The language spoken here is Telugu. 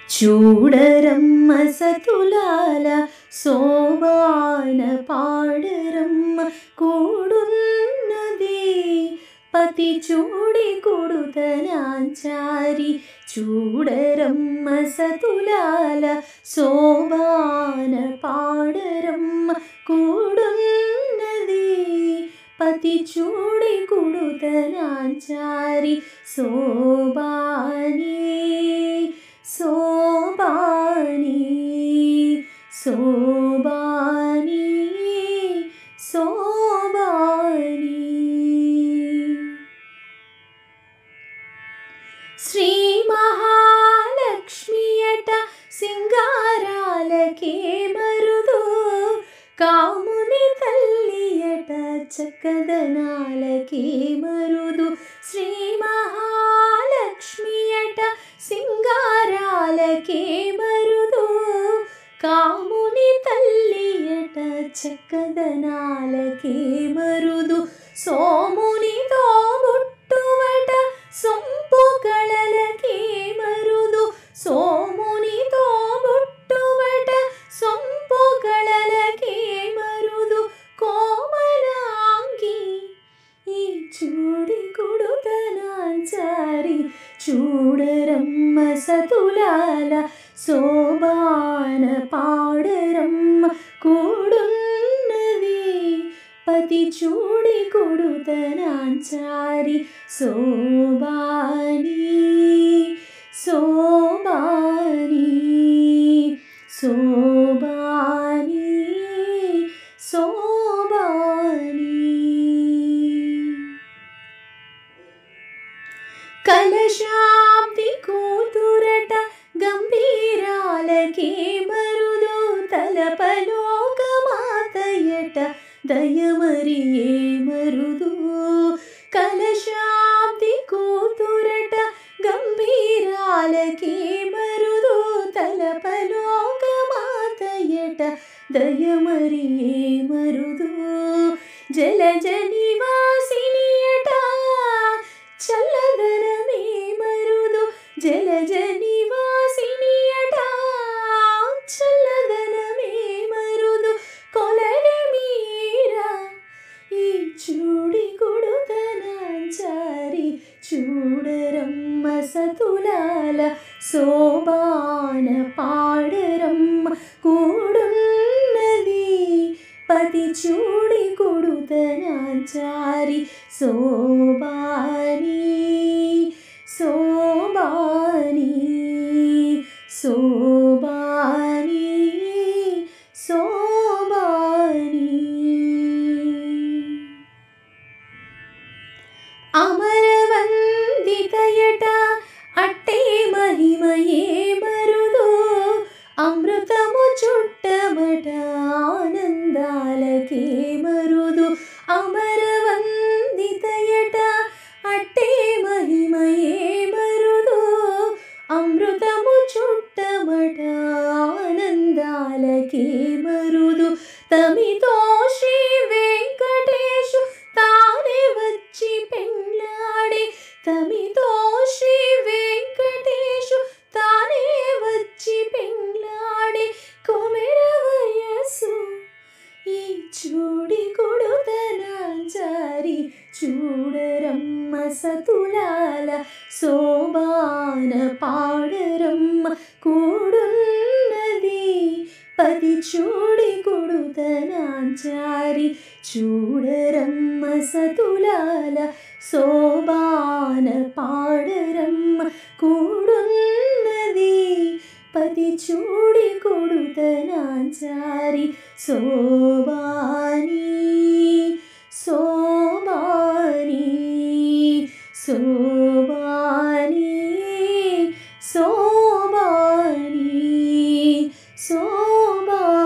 చూడరమ్మ సతులాల శోభాన పాడరమ్మ కూడున్నది పతి చూడి కొడుతనాచారి. చూడరమ్మ సతులాల శోభాన పాడరమ్మ కూడున్నది పతి చూడి కొడుతనాచారి. శోభాని శోభాని శోభాని శోభాని. శ్రీ మహాలక్ష్మియట సింగారాలకే మరుదు కాముని తల్లియట చక్కదనాలకే మరుదు. శ్రీ మహాలక్ష్మియట సింగారాలకే మరుదు కాముని తల్లియట చక్కదనాలకే మరుదు. సోమునితో బుట్టువట సొంపు కళలకే మరుదు. సోమునితో బుట్టువట సొంపు కళలకే మరుదు. కోమలాంగి ఈ చూడి కొడుతనాచారి. చూడరమ్మ సతులాల శోభాన పాడరమ్మ కూడున్నది పతి చూడి కొడుతనాచారి. శోభాని శోభాని శోభాని శోభాని. కలశాబ్ది కూతురట గంభీరాలకే మరుదు తలపలోకమాతయట దయమరియే మరుదు. కలశాబ్ది కూతురట గంభీరాలకే మరుదు తలపలోకమాతయట దయమరియే మరుదు. జలజ నివాసినియట చల్లదనమే మరుదు. జలజ నివాసినియట చల్లదనమే మరుదు. కొలలి మీరా ఈ చూడి కొడుతనాచారి. చూడరమ్మ సతులాల శోభాన పాడరమ్మ కూడున్నది పతి చూడి కొడుతనాచారి. శోభాని శోభాని శోభాని శోభాని. అమరవందితయట అట్టే మహిమయే మరుదు అమృతము చుట్టమట ఆనందాలకే మరుదు. అమరవందితయట అట్టే మహిమయే మరుదు అమృతము చుట్టమట ఆనందాలకే మరుదు. తమితో శ్రీ వెంకటేశు తానే వచ్చి పెళ్ళాడే. తమితో శ్రీ వెంకటేశు తానే వచ్చి పెళ్ళాడే. కొమెర వయస్సు ఈ చూడి కొడుతనాచారి. చూడరమ్మ సతులాల శోభాన పాడరమ్మ కూడున్నది పతి చూడి కొడుతనాచారి. చూడరమ్మ సతులాల శోభాన పాడరమ్మ కూడున్నది పతి చూడి కొడుతనాచారి. శోభాని శోభాని శోభాని శోభాని శోభాని.